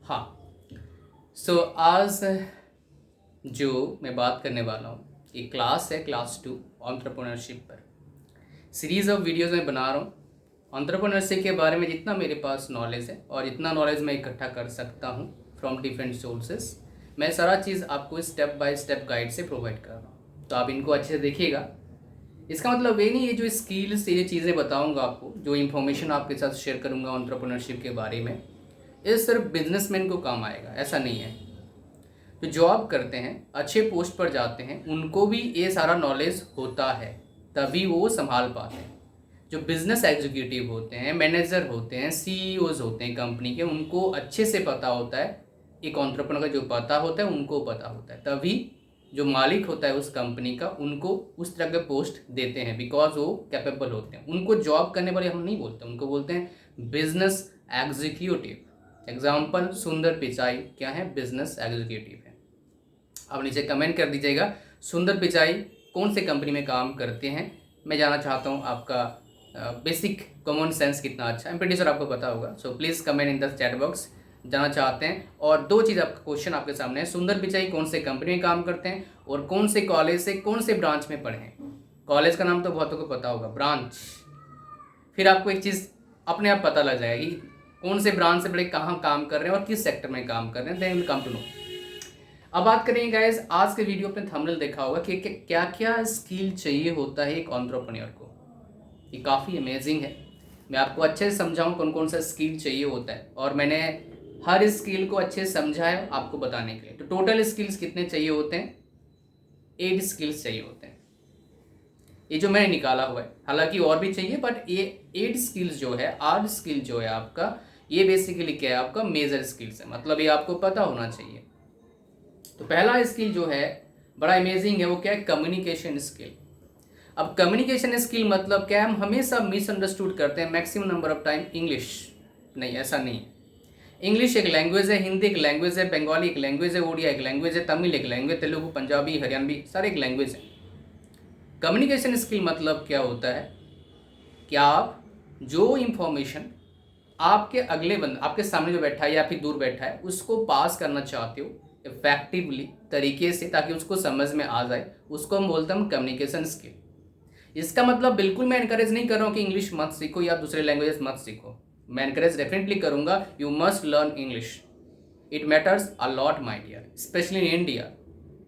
हाँ। आज जो मैं बात करने वाला हूँ ये क्लास है, क्लास 2 एंटरप्रेन्योरशिप पर। सीरीज़ ऑफ वीडियोज़ में बना रहा हूँ एंटरप्रेन्योरशिप के बारे में। जितना मेरे पास नॉलेज है और जितना नॉलेज मैं इकट्ठा कर सकता हूँ फ्रॉम डिफरेंट सोर्सेस, मैं सारा चीज़ आपको स्टेप बाय स्टेप गाइड से प्रोवाइड कर रहा हूँ। तो आप इनको अच्छे से देखिएगा। इसका मतलब ये नहीं है जो स्किल्स, ये चीज़ें बताऊँगा आपको, जो इन्फॉर्मेशन आपके साथ शेयर करूँगा एंटरप्रेन्योरशिप के बारे में, ये सिर्फ बिजनेसमैन को काम आएगा, ऐसा नहीं है। जो जॉब करते हैं, अच्छे पोस्ट पर जाते हैं, उनको भी ये सारा नॉलेज होता है, तभी वो संभाल पाते हैं। जो बिजनेस एग्जीक्यूटिव होते हैं, मैनेजर होते हैं, सीईओज होते हैं कंपनी के, उनको अच्छे से पता होता है। एक एंटरप्रेन्योर का जो पता होता है उनको पता होता है, तभी जो मालिक होता है उस कंपनी का उनको उस तरह के पोस्ट देते हैं, बिकॉज वो कैपेबल होते हैं। उनको जॉब करने वाले हम नहीं बोलते, उनको बोलते हैं बिजनेस एग्जीक्यूटिव। एग्जाम्पल सुंदर पिचाई क्या है? बिजनेस एग्जीक्यूटिव है। आप नीचे कमेंट कर दीजिएगा सुंदर पिचाई कौन से कंपनी में काम करते हैं। मैं जानना चाहता हूँ आपका बेसिक कॉमन सेंस कितना अच्छा है। प्रीटी सर आपको पता होगा, so please comment in the chat box, जानना चाहते हैं। और दो चीज़ आपका क्वेश्चन आपके सामने है, सुंदर पिचाई कौन से कंपनी में काम करते हैं और कौन से कॉलेज से कौन से ब्रांच में पढ़े हैं। कॉलेज का नाम तो बहुतों को पता होगा, ब्रांच। फिर आपको एक चीज़ अपने आप पता लग जाएगी कौन से ब्रांच से पढ़े, कहाँ काम कर रहे हैं और किस सेक्टर में काम कर रहे हैं, then will come to know. अब बात करेंगे गाइस, आज के वीडियो पे थंबनेल देखा होगा कि क्या क्या स्किल चाहिए होता है एक एंटरप्रेन्योर को। ये काफ़ी अमेजिंग है। मैं आपको अच्छे से समझाऊं कौन कौन सा स्किल चाहिए होता है, और मैंने हर स्किल को अच्छे से समझा है आपको बताने के लिए। तो टोटल स्किल्स कितने चाहिए होते हैं? 8 स्किल्स चाहिए होते हैं। ये जो मैंने निकाला हुआ है, हालांकि और भी चाहिए, बट ये 8 स्किल्स जो है, 8 स्किल जो है आपका, ये बेसिकली क्या है? आपका मेजर स्किल्स है, मतलब ये आपको पता होना चाहिए। तो पहला स्किल जो है बड़ा अमेजिंग है, वो क्या है? Communication skill. अब कम्युनिकेशन स्किल मतलब क्या है? हम हमेशा मिसअंडरस्टूड करते हैं maximum number of time English. नहीं, ऐसा नहीं है। इंग्लिश एक लैंग्वेज है, हिंदी एक लैंग्वेज है, बंगाली एक लैंग्वेज है, उड़िया एक लैंग्वेज है, तमिल एक लैंग्वेज, तेलुगु, पंजाबी, हरियाणवी, सारे एक लैंग्वेज है। कम्युनिकेशन स्किल मतलब क्या होता है कि आप जो इंफॉर्मेशन आपके अगले बंद, आपके सामने जो बैठा है या फिर दूर बैठा है, उसको पास करना चाहते हो इफेक्टिवली तरीके से, ताकि उसको समझ में आ जाए, उसको हम बोलते हैं कम्युनिकेशन स्किल। इसका मतलब बिल्कुल मैं एनकरेज नहीं कर रहा हूँ कि इंग्लिश मत सीखो या दूसरे लैंग्वेजेस मत सीखो। मैं एनकरेज डेफिनेटली करूँगा, you must learn English, it matters a lot my dear, specially in India.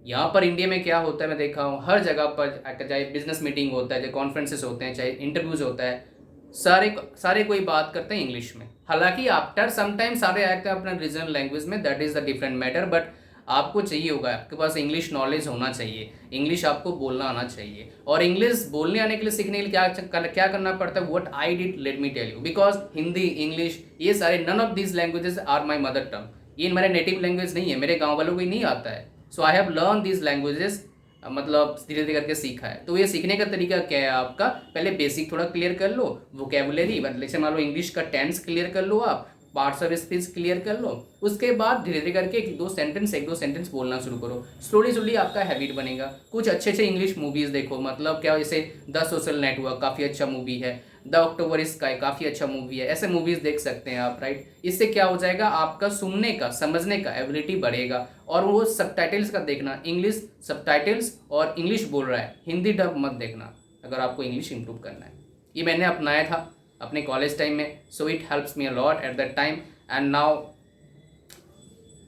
यहाँ पर इंडिया में क्या होता है, मैं देखा हूँ हर जगह पर, चाहे बिजनेस मीटिंग होता है, चाहे कॉन्फ्रेंसेस होते हैं, चाहे इंटरव्यूज होता है, सारे कोई बात करते हैं इंग्लिश में। हालांकि आफ्टर समटाइम सारे आते हैं अपना रीजनल लैंग्वेज में, that is the different matter, but आपको चाहिए होगा, आपके पास इंग्लिश नॉलेज होना चाहिए, इंग्लिश आपको बोलना आना चाहिए। और इंग्लिश बोलने आने के लिए, सीखने के लिए क्या करना पड़ता है? What I did, let me tell you. Because Hindi, English, ये सारे, none of these languages are my mother tongue. ये मेरे नेटिव लैंग्वेज नहीं है, मेरे गाँव वालों को ही नहीं आता है। So I have learn these languages, मतलब धीरे धीरे करके सीखा है। तो ये सीखने का तरीका क्या है आपका? पहले बेसिक थोड़ा क्लियर कर लो, वोकेबुलरी, जैसे मान लो इंग्लिश का टेंस क्लियर कर लो, आप पार्ट्स ऑफ स्पीच क्लियर कर लो। उसके बाद धीरे धीरे करके एक दो सेंटेंस बोलना शुरू करो। स्लोली स्लोली आपका हैबिट बनेगा। कुछ अच्छे अच्छे इंग्लिश मूवीज़ देखो, मतलब क्या, जैसे द सोशल नेटवर्क काफ़ी अच्छा मूवी है, द अक्टूबर स्काई काफ़ी अच्छा मूवी है, ऐसे मूवीज़ देख सकते हैं आप, राइट। इससे क्या हो जाएगा? आपका सुनने का, समझने का एबिलिटी बढ़ेगा। और वो सबटाइटल्स का देखना, इंग्लिश सबटाइटल्स और इंग्लिश बोल रहा है, हिंदी डब मत देखना अगर आपको इंग्लिश इंप्रूव करना है। ये मैंने अपनाया था अपने कॉलेज टाइम में, so it helps me a lot at that time, and now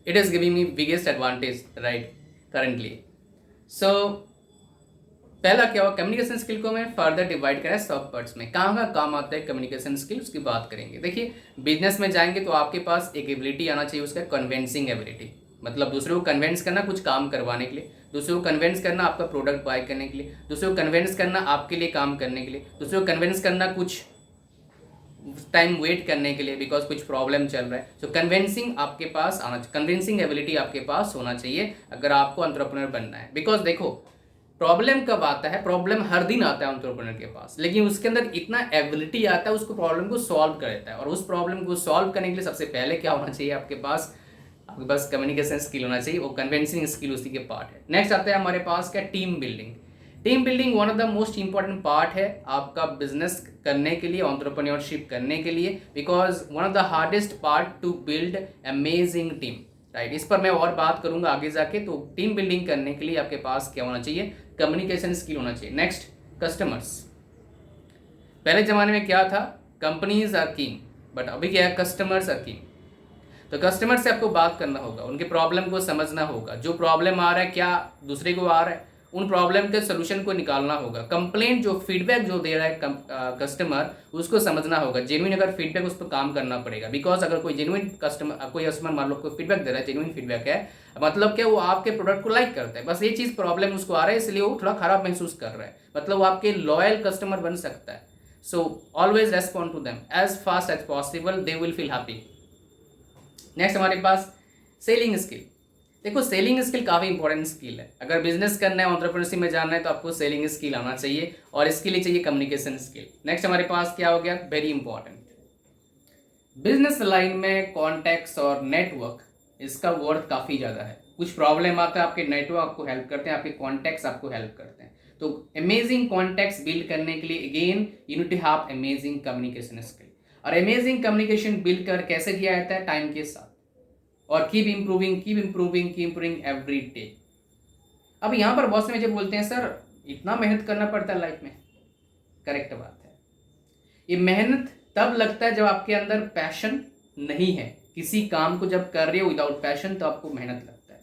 it is giving me biggest advantage, right, currently. So पहला क्या हुआ? कम्युनिकेशन स्किल को मैं फर्दर डिवाइड करा सब पार्ट्स में। कहाँ कहाँ काम आता है कम्युनिकेशन स्किल, उसकी बात करेंगे। देखिए, बिजनेस में जाएंगे तो आपके पास एक एबिलिटी आना चाहिए, उसका कन्विंसिंग एबिलिटी, मतलब दूसरे को कन्विंस करना कुछ काम करवाने के लिए, दूसरे को कन्विंस करना आपका प्रोडक्ट बाय करने के लिए, दूसरे को कन्विंस करना आपके लिए काम करने के लिए, दूसरे को कन्विंस करना कुछ टाइम वेट करने के लिए, बिकॉज कुछ प्रॉब्लम चल रहा है। सो कन्विंसिंग आपके पास आना चाहिए, कन्विंसिंग एबिलिटी आपके पास होना चाहिए अगर आपको एंटरप्रेन्योर बनना है। बिकॉज देखो, प्रॉब्लम कब आता है? प्रॉब्लम हर दिन आता है एंटरप्रेन्योर के पास, लेकिन उसके अंदर इतना एबिलिटी आता है, उसको प्रॉब्लम को सॉल्व कर देता है। और उस प्रॉब्लम को सॉल्व करने के लिए सबसे पहले क्या होना चाहिए? आपके पास कम्युनिकेशन स्किल होना चाहिए, वो कन्विंसिंग स्किल उसी के पार्ट है। नेक्स्ट आता है हमारे पास क्या? Team building. Team building one of the most important part है आपका बिजनेस करने के लिए, एंटरप्रेन्योरशिप करने के लिए, because one of the hardest part two build amazing team, right. इस पर मैं और बात करूंगा आगे जाके। तो टीम बिल्डिंग करने के लिए आपके पास क्या होना चाहिए, कम्युनिकेशन स्किल होना चाहिए। Next, customers. पहले जमाने में क्या था, कंपनीज आर किंग, बट अभी क्या है, कस्टमर्स आर किंग। तो कस्टमर से आपको बात करना होगा, उनके प्रॉब्लम को समझना होगा, जो प्रॉब्लम आ रहा है, क्या दूसरे को आ रहा है, उन प्रॉब्लम के सोल्यूशन को निकालना होगा। कंप्लेंट जो फीडबैक जो दे रहा है कस्टमर, उसको समझना होगा। जेन्युइन अगर फीडबैक, उस पर काम करना पड़ेगा। बिकॉज अगर कोई जेन्युइन कस्टमर मान लो कोई फीडबैक दे रहा है, जेन्युइन फीडबैक है, मतलब क्या, वो आपके प्रोडक्ट को लाइक करता है, बस ये चीज़ प्रॉब्लम उसको आ रहा है, इसलिए वो थोड़ा खराब महसूस कर रहा है, मतलब वो आपके लॉयल कस्टमर बन सकता है। So always respond to them as fast as possible, they will feel happy. Next हमारे पास सेलिंग स्किल। देखो, सेलिंग स्किल काफ़ी इंपॉर्टेंट स्किल है। अगर बिजनेस करना है, एंटरप्रेन्योरशिप में जाना है, तो आपको सेलिंग स्किल आना चाहिए, और इसके लिए चाहिए कम्युनिकेशन स्किल। नेक्स्ट हमारे पास क्या हो गया, वेरी इंपॉर्टेंट, बिजनेस लाइन में कॉन्टैक्ट्स और नेटवर्क, इसका वर्थ काफ़ी ज़्यादा है। कुछ प्रॉब्लम आता है, आपके नेटवर्क आपको हेल्प करते हैं, आपके कॉन्टैक्ट्स आपको हेल्प करते हैं। तो अमेजिंग कॉन्टैक्ट्स बिल्ड करने के लिए again you need to have amazing communication skill. और अमेजिंग कम्युनिकेशन बिल्ड कर कैसे किया जाता है, टाइम के साथ, और कीप इम्प्रूविंग एवरी डे। अब यहाँ पर बहुत से मुझे बोलते हैं, सर इतना मेहनत करना पड़ता है लाइफ में। करेक्ट बात है, ये मेहनत तब लगता है जब आपके अंदर पैशन नहीं है। किसी काम को जब कर रहे हो विदाउट पैशन, तो आपको मेहनत लगता है।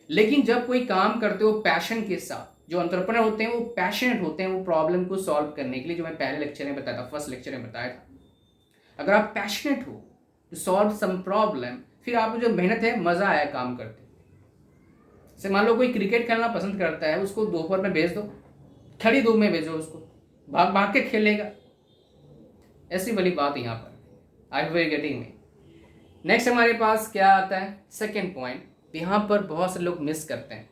लेकिन जब कोई काम करते हो पैशन के साथ, जो एंटरप्रेन्योर होते हैं वो पैशनेट होते हैं वो प्रॉब्लम को सॉल्व करने के लिए, जो मैं पहले लेक्चर में बताया था, फर्स्ट लेक्चर में बताया था। अगर आप पैशनेट हो टू सॉल्व सम प्रॉब्लम, फिर आपको जो मेहनत है, मजा आया काम करते। जैसे मान लो कोई क्रिकेट खेलना पसंद करता है, उसको दोपहर में भेज दो, खड़ी धूप में भेजो उसको, भाग भाग के खेलेगा। ऐसी वाली बात यहाँ पर। I hope you getting me. Next हमारे पास क्या आता है, सेकेंड पॉइंट, यहाँ पर बहुत से लोग मिस करते हैं।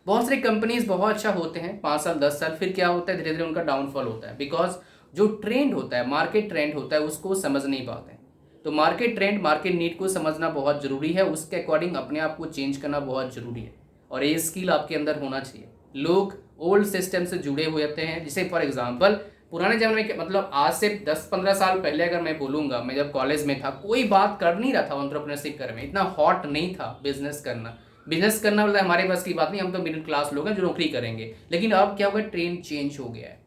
बहुत सारी कंपनीज बहुत अच्छा होते हैं 5 साल 10 साल, फिर क्या होता है, धीरे धीरे उनका डाउनफॉल होता है। बिकॉज जो ट्रेंड होता है, मार्केट ट्रेंड होता है, उसको समझ नहीं पाते। तो मार्केट ट्रेंड, मार्केट नीड को समझना बहुत जरूरी है, उसके अकॉर्डिंग अपने आप को चेंज करना बहुत जरूरी है, और ये स्किल आपके अंदर होना चाहिए। लोग ओल्ड सिस्टम से जुड़े हुए होते हैं। जैसे फॉर एग्जांपल पुराने जमाने में, मतलब आज से 10-15 साल पहले अगर मैं बोलूँगा, मैं जब कॉलेज में था, कोई बात कर नहीं रहा था एंटरप्रेन्योरशिप करने में, इतना हॉट नहीं था बिजनेस करना। बिजनेस करना मतलब हमारे पास की बात नहीं, हम तो मिडिल क्लास लोग हैं जो नौकरी करेंगे। लेकिन अब क्या होगा, ट्रेंड चेंज हो गया है।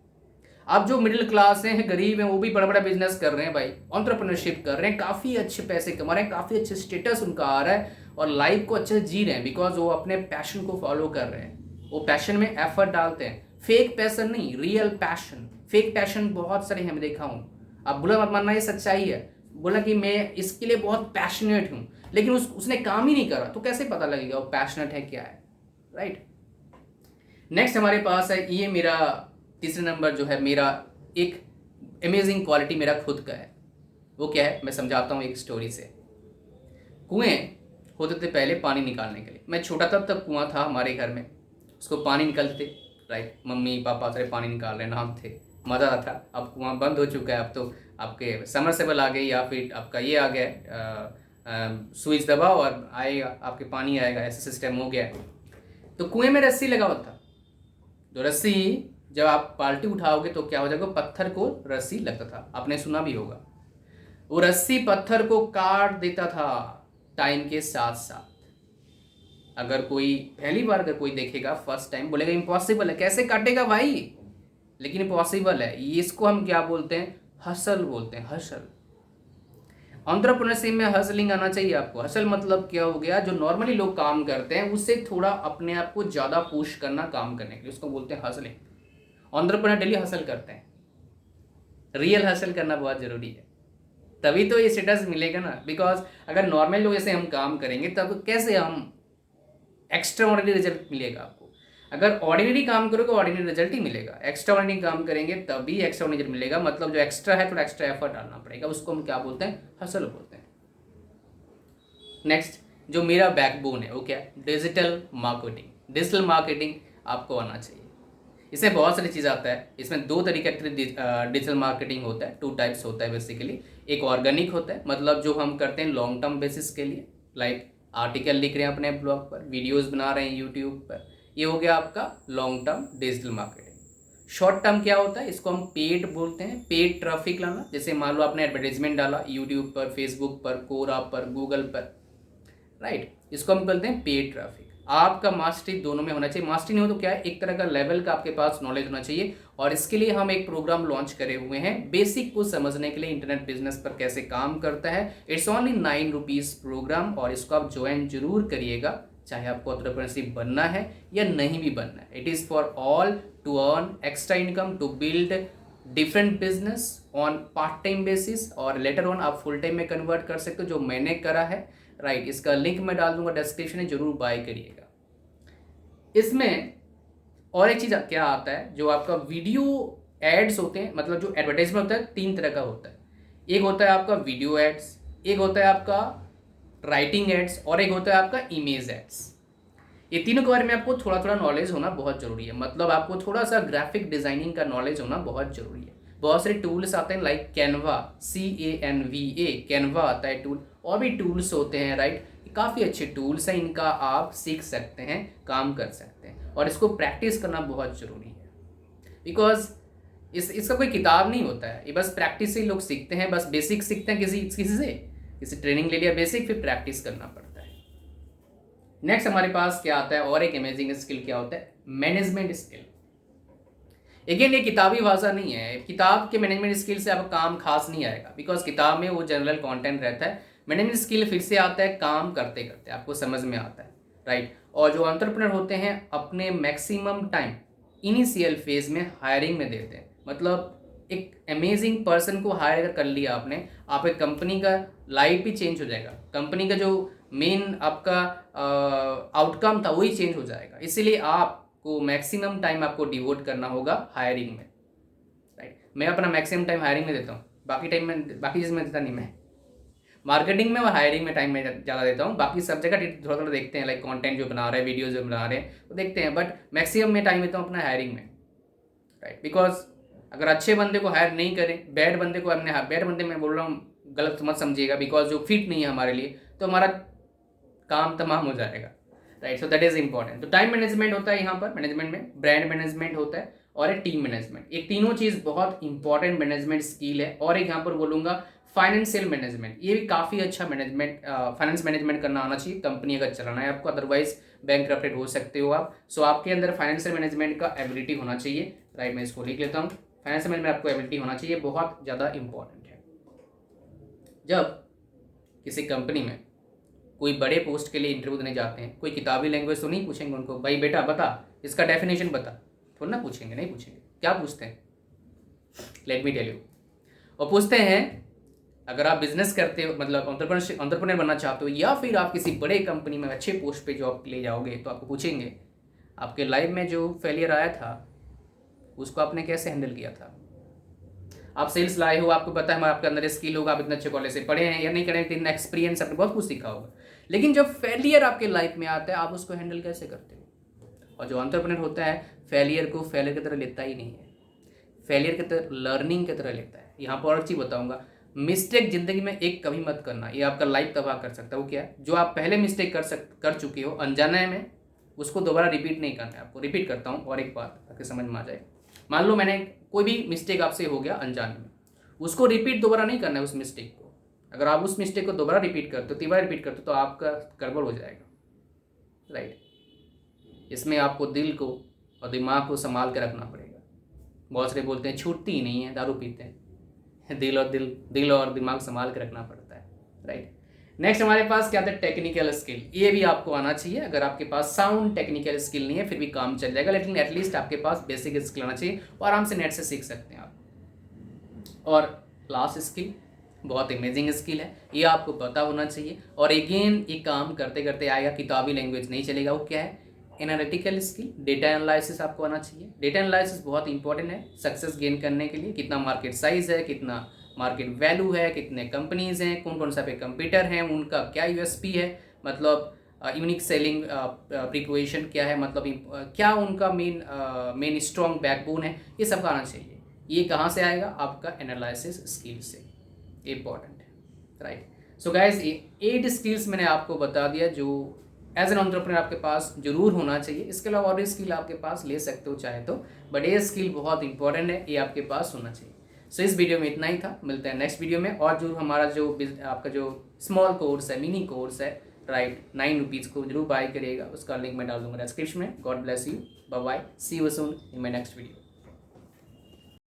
अब जो मिडिल क्लास हैं, गरीब हैं, वो भी बड़ा बड़ा बिजनेस कर रहे हैं भाई, एंटरप्रेन्योरशिप कर रहे हैं, काफ़ी अच्छे पैसे कमा रहे हैं, काफ़ी अच्छे स्टेटस उनका आ रहा है, और लाइफ को अच्छे से जी रहे हैं, बिकॉज वो अपने पैशन को फॉलो कर रहे हैं। वो पैशन में एफर्ट डालते हैं, फेक पैशन नहीं, रियल पैशन। फेक पैशन बहुत सारे हैं, मैं देखा हूँ। अब बुरा मत मानना, ये सच्चाई है। बोला कि मैं इसके लिए बहुत पैशनेट हूँ, लेकिन उसने काम ही नहीं करा, तो कैसे पता लगेगा वो पैशनेट है क्या है, राइट। नेक्स्ट हमारे पास है, ये मेरा तीसरे नंबर जो है, मेरा एक अमेजिंग क्वालिटी मेरा खुद का है। वो क्या है, मैं समझाता हूँ एक स्टोरी से। कुएं होते थे पहले पानी निकालने के लिए। मैं छोटा तब कुआं था हमारे घर में, उसको पानी निकलते, राइट, मम्मी पापा सारे पानी निकाल रहे, नहाते थे, मज़ा आता था। अब कुआं बंद हो चुका है, अब तो आपके समरसेबल आ गए, या फिर आपका ये आ गया, स्विच दबाओ और आएगा, आपके पानी आएगा, ऐसा सिस्टम हो गया। तो कुएं में रस्सी लगा हुआ था, जो रस्सी जब आप बाल्टी उठाओगे तो क्या हो जाएगा, पत्थर को रस्सी लगता था, आपने सुना भी होगा। वो रस्सी पत्थर को काट देता था टाइम के साथ साथ। अगर कोई पहली बार अगर कोई देखेगा, फर्स्ट टाइम, बोलेगा इम्पॉसिबल है, कैसे काटेगा भाई, लेकिन पॉसिबल है। इसको हम क्या बोलते हैं, हसल बोलते हैं, हसल। एंटरप्रेन्योरशिप में हसलिंग आना चाहिए आपको। हसल मतलब क्या हो गया, जो नॉर्मली लोग काम करते हैं उससे थोड़ा अपने आप को ज़्यादा पुश करना काम करने के लिए, उसको बोलते हैं हसलिंग। एंटरप्रेन्योर डेली हसल करते हैं, रियल हसल करना बहुत जरूरी है, तभी तो ये स्टेटस मिलेगा ना। बिकॉज अगर नॉर्मल लोग जैसे हम काम करेंगे, तब कैसे हम एक्स्ट्रा ऑर्डिनरी रिजल्ट मिलेगा आपको। अगर ऑर्डिनरी काम करोगे ऑर्डिनरी रिजल्ट ही मिलेगा, एक्स्ट्रा ऑर्डिनरी काम करेंगे तभी एक्स्ट्रा ऑर्डिनरी रिजल्ट मिलेगा। मतलब जो एक्स्ट्रा है, थोड़ा एक्स्ट्रा एफर्ट डालना पड़ेगा, उसको हम क्या बोलते हैं, हसल बोलते हैं। नेक्स्ट जो मेरा बैकबोन है वो क्या है, डिजिटल मार्केटिंग। डिजिटल मार्केटिंग आपको आना चाहिए। इसमें बहुत सारी चीज़ आता है। इसमें 2 तरीके के डिजिटल मार्केटिंग होता है, 2 टाइप्स होता है बेसिकली। एक ऑर्गेनिक होता है, मतलब जो हम करते हैं लॉन्ग टर्म बेसिस के लिए, लाइक आर्टिकल लिख रहे हैं अपने ब्लॉग पर, वीडियोस बना रहे हैं यूट्यूब पर, ये हो गया आपका long term digital marketing. Short term क्या होता है, इसको हम पेड बोलते हैं, पेड ट्रैफिक लाना। जैसे मान लो आपने एडवर्टाइजमेंट डाला यूट्यूब पर, फेसबुक पर, कोरा पर, गूगल पर, राइट, इसको हम बोलते हैं पेड ट्रैफिक। आपका मास्टरी दोनों में होना चाहिए। मास्टरी नहीं हो तो क्या है, एक तरह का लेवल का आपके पास नॉलेज होना चाहिए। और इसके लिए हम एक प्रोग्राम लॉन्च करे हुए हैं बेसिक को समझने के लिए, इंटरनेट बिजनेस पर कैसे काम करता है। इट्स ओनली 9 रुपीज़ प्रोग्राम, और इसको आप ज्वाइन जरूर करिएगा, चाहे आपको एंटरप्रेन्योरशिप बनना है या नहीं भी बनना है। It is for all to earn extra income, to build different business on part time basis, और लेटर ऑन आप फुल टाइम में कन्वर्ट कर सकते हो, जो मैंने करा है, राइट। इसका लिंक मैं डाल दूंगा डिस्क्रिप्शन में, जरूर बाय करिएगा। इसमें और एक चीज़ क्या आता है, जो आपका वीडियो एड्स होते हैं, मतलब जो एडवर्टाइजमेंट होता है 3 तरह का होता है। एक होता है आपका वीडियो एड्स, एक होता है आपका राइटिंग एड्स, और एक होता है आपका इमेज एड्स। ये तीनों के बारे में आपको थोड़ा थोड़ा नॉलेज होना बहुत जरूरी है। मतलब आपको थोड़ा सा ग्राफिक डिजाइनिंग का नॉलेज होना बहुत जरूरी है। बहुत सारे टूल्स आते हैं लाइक कैनवा, CANVA, कैनवा आता है टूल, और भी टूल्स होते हैं, राइट। काफ़ी अच्छे टूल्स हैं, इनका आप सीख सकते हैं, काम कर सकते हैं, और इसको प्रैक्टिस करना बहुत ज़रूरी है। बिकॉज इसका कोई किताब नहीं होता है, ये बस प्रैक्टिस से लोग सीखते हैं। बस बेसिक सीखते हैं किसी ट्रेनिंग ले लिया बेसिक, फिर प्रैक्टिस करना पड़ता है। नेक्स्ट हमारे पास क्या आता है, और एक अमेजिंग स्किल क्या होता है, मैनेजमेंट स्किल। अगेन ये किताबी भाषा नहीं है, किताब के मैनेजमेंट स्किल से आपका काम खास नहीं आएगा, बिकॉज किताब में वो जनरल कंटेंट रहता है। मैनेजमेंट स्किल फिर से आता है काम करते करते, आपको समझ में आता है, राइट। और जो एंटरप्रेन्योर होते हैं अपने मैक्सिमम टाइम इनिशियल फेज में हायरिंग में देते हैं। मतलब एक अमेजिंग पर्सन को हायर कर लिया आपने, आपके कंपनी का लाइफ भी चेंज हो जाएगा, कंपनी का जो मेन आपका आउटकम था वही चेंज हो जाएगा। इसीलिए आपको मैक्सिमम टाइम आपको डिवोट करना होगा हायरिंग में, राइट। मैं अपना मैक्सिमम टाइम हायरिंग में देता हूँ, बाकी टाइम में बाकी चीज़ में देता नहीं। मैं मार्केटिंग में और हायरिंग में टाइम में ज़्यादा देता हूँ, बाकी सब जगह थोड़ा थोड़ा देखते हैं, लाइक कंटेंट जो बना रहे हैं, वीडियोज जो बना रहे हैं वो देखते हैं, बट मैक्सिमम में टाइम देता हूँ अपना हायरिंग में, राइट। बिकॉज अगर अच्छे बंदे को हायर नहीं करें, बैड बंदे को हमने, बैड बंदे मैं बोल रहा हूँ गलत मत समझिएगा, बिकॉज जो फिट नहीं है हमारे लिए, तो हमारा काम तमाम हो जाएगा, right. So that is important. तो टाइम मैनेजमेंट होता है यहाँ पर मैनेजमेंट में, ब्रांड मैनेजमेंट होता है, और एक टीम मैनेजमेंट। ये तीनों चीज़ बहुत इंपॉर्टेंट मैनेजमेंट स्किल है। और एक यहाँ पर बोलूँगा फाइनेंशियल मैनेजमेंट, ये भी काफ़ी अच्छा मैनेजमेंट, फाइनेंस मैनेजमेंट करना आना चाहिए कंपनी अगर चलाना है आपको, अदरवाइज बैंकरप्टेड हो सकते हो आप। सो आपके अंदर फाइनेंशियल मैनेजमेंट का एबिलिटी होना चाहिए, राइट। मैं इसको लिख लेता हूँ, फाइनेंशियल मैनेजमेंट आपको एबिलिटी होना चाहिए, बहुत ज़्यादा इंपॉर्टेंट है। जब किसी कंपनी में कोई बड़े पोस्ट के लिए इंटरव्यू देने जाते हैं, कोई किताबी लैंग्वेज तो नहीं पूछेंगे उनको, भाई बेटा बता इसका डेफिनेशन बता, थोड़ा ना पूछेंगे, नहीं पूछेंगे। क्या पूछते हैं, लेट मी टेल यू। और पूछते हैं अगर आप बिजनेस करते हो, मतलब एंटरप्रेन्योर बनना चाहते हो, या फिर आप किसी बड़े कंपनी में अच्छे पोस्ट पे जॉब के लिए जाओगे, तो आपको पूछेंगे आपके लाइफ में जो फेलियर आया था उसको आपने कैसे हैंडल किया था। आप सेल्स लाए हो, आपको पता है आपके अंदर स्किल होगा, आप इतने अच्छे कॉलेज से पढ़े हैं या नहीं पढ़े, इतना एक्सपीरियंस आपने बहुत कुछ सीखा होगा, लेकिन जब फेलियर आपके लाइफ में आता है आप उसको हैंडल कैसे करते हो। और जो एंटरप्रेन्योर होता है फेलियर को फेलियर की तरह लेता ही नहीं है, फेलियर की तरह लर्निंग की तरह लेता है। यहाँ पर और चीज़ बताऊँगा, मिस्टेक जिंदगी में एक कभी मत करना, ये आपका लाइफ तबाह कर सकता है। वो क्या है, जो आप पहले मिस्टेक कर चुके हो अनजाने में, उसको दोबारा रिपीट नहीं करना है आपको। रिपीट करता हूँ और एक बात ताकि समझ में आ जाए। मान लो मैंने कोई भी मिस्टेक आपसे हो गया अनजाने में, उसको रिपीट दोबारा नहीं करना है उस मिस्टेक को। अगर आप उस मिस्टेक को दोबारा रिपीट करते हो, 3 बार रिपीट करते हो, तो आपका गड़बड़ हो जाएगा, राइट। इसमें आपको दिल को और दिमाग को संभाल के रखना पड़ेगा। बहुत सारे बोलते हैं छूटती ही नहीं है, दारू पीते हैं, दिल और दिमाग संभाल के रखना पड़ता है, राइट। नेक्स्ट हमारे पास क्या आता है, टेक्निकल स्किल। ये भी आपको आना चाहिए। अगर आपके पास साउंड टेक्निकल स्किल नहीं है फिर भी काम चल जाएगा, लेकिन एटलीस्ट आपके पास बेसिक स्किल आना चाहिए, और आराम से नेट से सीख सकते हैं आप। और लास्ट स्किल बहुत अमेजिंग स्किल है, ये आपको पता होना चाहिए। और अगेन ये काम करते करते आएगा, किताबी लैंग्वेज नहीं चलेगा। वो क्या है, एनालिटिकल स्किल, डेटा एनालिसिस आपको आना चाहिए। डेटा एनालिसिस बहुत इंपॉर्टेंट है सक्सेस गेन करने के लिए। कितना मार्केट साइज है, कितना मार्केट वैल्यू है, कितने कंपनीज हैं, कौन कौन सा पे कंपीटर हैं, उनका क्या यूएसपी है, मतलब यूनिक सेलिंग प्रिक्वेशन क्या है, मतलब क्या उनका मेन स्ट्रॉन्ग बैकबोन है, ये सब का आना चाहिए। ये कहाँ से आएगा, आपका एनालिसिस स्किल से, इंपॉर्टेंट है, राइट। सो गाइज 8 स्किल्स मैंने आपको बता दिया जो एज एन एंटरप्रेन्योर आपके पास जरूर होना चाहिए। इसके अलावा और स्किल आपके पास ले सकते हो चाहे तो, बट ये स्किल बहुत इंपॉर्टेंट है, ये आपके पास होना चाहिए। सो इस वीडियो में इतना ही था, मिलते हैं नेक्स्ट वीडियो में। और जो हमारा जो आपका जो स्मॉल कोर्स है, मिनी कोर्स है, राइट, 9 रुपीज़ को जरूर बाय करिएगा, उसका लिंक मैं डाल दूंगा डिस्क्रिप्शन में। God bless you, bye bye, see you soon in my next video.